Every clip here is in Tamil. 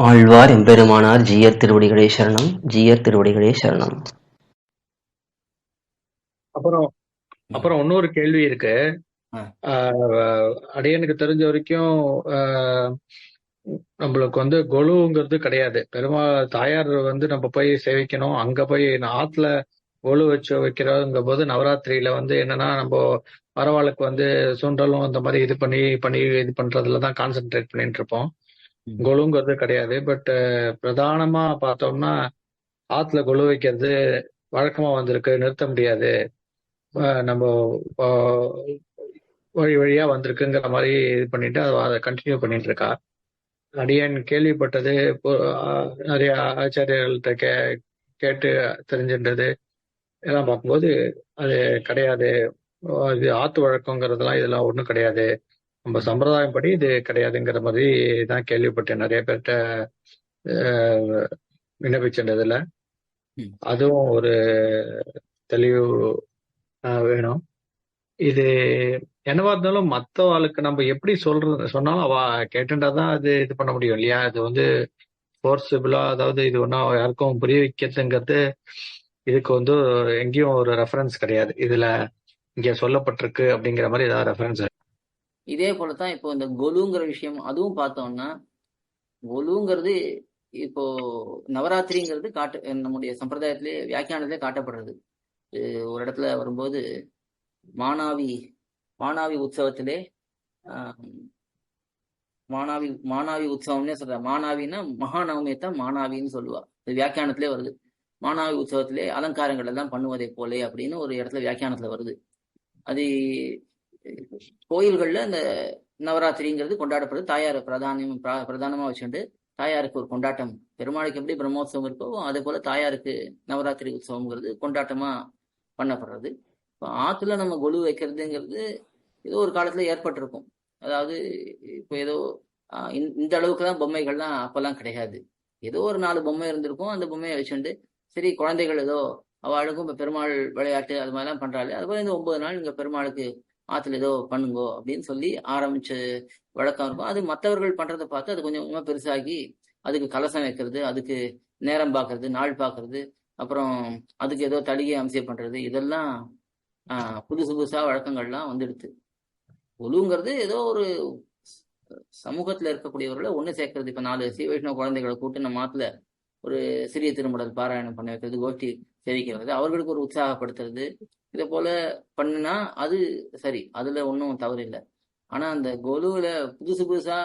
ஆழ்வார் எம்பெருமானார் ஜீயர் திருவடிகளே சரணம். ஜீயர் திருவடிகளே சரணம். அப்புறம் அப்புறம் இன்னொரு கேள்வி இருக்கு. அடியனுக்கு தெரிஞ்ச வரைக்கும் நம்மளுக்கு கொலுங்கிறது கிடையாது. தாயார் நம்ம போய் சேவிக்கணும். அங்க போய் ஆத்துல கொலு வச்சு வைக்கிறோங்கும் போது நவராத்திரியில என்னன்னா நம்ம பரவாயில்லைக்கு சுண்டலும் அந்த மாதிரி இது பண்ணி பண்ணி இது பண்றதுலதான் கான்சென்ட்ரேட் பண்ணிட்டு இருப்போம். கொலுங்கிறது கிடையாது. பட் பிரதானமா பார்த்தோம்னா ஆத்துல கொலு வைக்கிறது வழக்கமா வந்திருக்கு, நிறுத்த முடியாது. நம்ம வழி வழியா வந்திருக்குங்கிற மாதிரி இது பண்ணிட்டு அதை கண்டினியூ பண்ணிட்டு இருக்கா. அடியன் கேள்விப்பட்டது நிறைய ஆச்சாரியர்கள்ட்ட கேட்டு தெரிஞ்சின்றது எல்லாம் பார்க்கும்போது அது கிடையாது. இது ஆத்து வழக்கங்கிறதுலாம் இதெல்லாம் ஒண்ணும் கிடையாது. நம்ம சம்பிரதாயம் படி இது கிடையாதுங்கிற மாதிரி தான் கேள்விப்பட்டேன் நிறைய பேர்கிட்ட விண்ணப்பிச்சதுல. அதுவும் ஒரு தெளிவு வேணும். இது என்னவா இருந்தாலும் மத்த ஆளுக்கு நம்ம எப்படி சொன்னாலும் அவ கேட்டுட்டாதான் அது இது பண்ண முடியும் இல்லையா? அது ஃபோர்ஸபிளா, அதாவது இது ஒன்னும் யாருக்கும் புரிய வைக்கிறதுங்கிறது இதுக்கு எங்கேயும் ஒரு ரெஃபரன்ஸ் கிடையாது. இதுல இங்க சொல்லப்பட்டிருக்கு அப்படிங்கிற மாதிரி ஏதாவது ரெஃபரன்ஸ். இதே போலதான் இப்போ இந்த கொலுங்கிற விஷயம் அதுவும் பார்த்தோம்னா, கொலுங்கிறது இப்போ நவராத்திரிங்கிறது நம்முடைய சம்பிரதாயத்திலே வியாக்கியானத்திலே காட்டப்படுறது. ஒரு இடத்துல வரும்போது மானாவி உற்சவத்திலே மானாவி உற்சவம்னே சொல்ற. மானாவின்னா மகாநவமியத்தான் மானாவின்னு சொல்லுவா. வியாக்கியானத்திலே வருது. மானாவி உற்சவத்திலே அலங்காரங்கள் எல்லாம் பண்ணுவதை போலே அப்படின்னு ஒரு இடத்துல வியாக்கியானத்துல வருது. அது கோயில்கள்ல இந்த நவராத்திரிங்கிறது கொண்டாடப்படுது. தாயார் பிரதானமா வச்சுட்டு தாயாருக்கு ஒரு கொண்டாட்டம். பெருமாளுக்கு எப்படி பிரம்மோத்சவம் இருக்கோ அதே போல தாயாருக்கு நவராத்திரி உற்சவம்ங்கிறது கொண்டாட்டமா பண்ணப்படுறது. இப்போ ஆத்துல நம்ம கொலு வைக்கிறதுங்கிறது ஏதோ ஒரு காலத்துல ஏற்பட்டிருக்கும். அதாவது இப்போ ஏதோ இந்த அளவுக்கு தான் பொம்மைகள்லாம் அப்பெல்லாம் கிடையாது. ஏதோ ஒரு 4 பொம்மை இருந்திருக்கும். அந்த பொம்மையை வச்சுட்டு சரி குழந்தைகள் ஏதோ அவளுக்கும் இப்போ பெருமாள் விளையாட்டு அது மாதிரிலாம் பண்றாள். அது போல இந்த 9 நாள் இங்க பெருமாளுக்கு ஆத்துல ஏதோ பண்ணுங்கோ அப்படின்னு சொல்லி ஆரம்பிச்ச வழக்கம் இருக்கும். அது மற்றவர்கள் பண்றதை பார்த்து அது கொஞ்சம் கொஞ்சமா பெருசாகி அதுக்கு கலசம் வைக்கிறது, அதுக்கு நேரம் பார்க்கறது, நாள் பார்க்கறது, அப்புறம் அதுக்கு ஏதோ தடிகை அம்சம் பண்றது, இதெல்லாம் புதுசா வழக்கங்கள்லாம் வந்துடுது. கொலுங்கிறது ஏதோ ஒரு சமூகத்துல இருக்கக்கூடியவர்களை ஒண்ணு சேர்க்கறது. இப்ப 4 ஸ்ரீ வைஷ்ணவ குழந்தைகளை கூட்டு நம்ம மாத்துல ஒரு சிறிய திருமடல் பாராயணம் பண்ண வைக்கிறது, கோஷ்டி சேவிக்கிறது, அவர்களுக்கு ஒரு உற்சாகப்படுத்துறது, இதை போல பண்ணுனா அது சரி, அதுல ஒன்றும் தவறு இல்லை. ஆனா அந்த கொலுவில புதுசா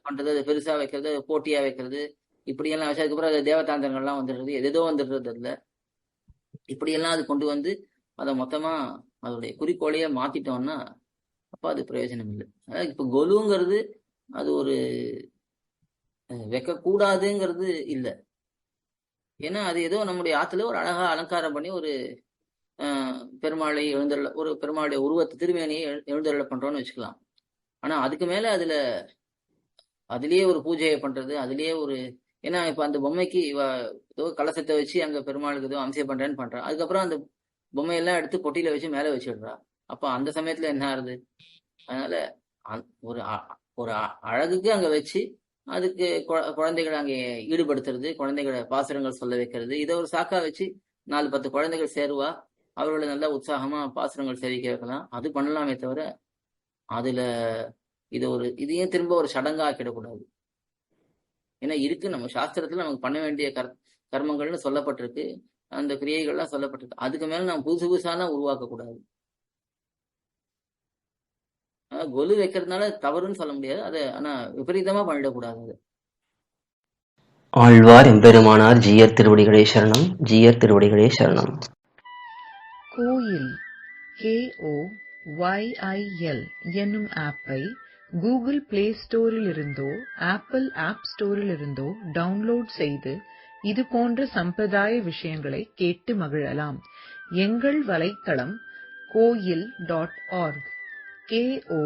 பண்றது, அதை பெருசா வைக்கிறது, போட்டியா வைக்கிறது, இப்படியெல்லாம் வச்சு அதுக்கப்புறம் அது தேவதாந்திரங்கள்லாம் வந்துடுறது, எதோ வந்துடுறது இல்லை. இப்படியெல்லாம் அது கொண்டு அதை மொத்தமா அதோடைய குறிக்கோளையே மாத்திட்டோம்னா அப்ப அது பிரயோஜனம் இல்லை. அதாவது இப்ப கொலுங்கிறது அது ஒரு வைக்கக்கூடாதுங்கிறது இல்லை. ஏன்னா அது ஏதோ நம்முடைய ஆத்துல ஒரு அழகா அலங்காரம் பண்ணி ஒரு பெருமாளை ஒரு பெருமாளுடைய உருவத்தை திருமேனியை எழுந்தருள பண்றோம்னு வச்சுக்கலாம். ஆனா அதுக்கு மேல அதுலயே ஒரு பூஜையை பண்றது, அதுலயே ஒரு ஏன்னா இப்ப அந்த பொம்மைக்கு ஏதோ கலசத்தை வச்சு அங்க பெருமாளுக்கு ஏதோ அம்சம் பண்றேன்னு பண்றான். அதுக்கப்புறம் அந்த பொம்மையெல்லாம் எடுத்து பொட்டியில வச்சு மேல வச்சிடுறா. அப்ப அந்த சமயத்துல என்ன ஆகுது? அதனால ஒரு ஒரு அழகுக்கு அங்க வச்சு அதுக்கு குழந்தைகளை அங்கே ஈடுபடுத்துறது, குழந்தைகளை பாசுரங்கள் சொல்ல வைக்கிறது, இதை ஒரு சாக்கா வச்சு 4-10 குழந்தைகள் சேருவா, அவர்களை நல்லா உற்சாகமா பாசுரங்கள் சேவிக்க வைக்கலாம். அது பண்ணலாமே தவிர அதுல இதையும் திரும்ப ஒரு சடங்கா ஆக்கிடக்கூடாது. ஏன்னா இருக்கு நம்ம சாஸ்திரத்துல நமக்கு பண்ண வேண்டிய கர்மங்கள்னு சொல்லப்பட்டிருக்கு, அந்த கிரியைகள்லாம் சொல்லப்பட்டிருக்கு. அதுக்கு மேல நம்ம புதுசாலாம் உருவாக்க கூடாது. கொலு வைக்கிறதுனால தவறுன்னு சொல்ல முடியாது. அதை ஆனா விபரீதமா பண்ணிடக்கூடாது. ஆழ்வார் எம்பெருமானார் ஜீயர் திருவடிகளே சரணம். ஜீயர் திருவடிகளே சரணம். கோயில் KOYIL என்னும் ஆப்பை கூகுள் பிளே ஸ்டோரில் இருந்தோ ஆப்பிள் ஆப் ஸ்டோரில் இருந்தோ டவுன்லோட் செய்து இது போன்ற சம்பிரதாய விஷயங்களை கேட்டு மகிழலாம். எங்கள் வலைத்தளம் koil.org KOYIL.org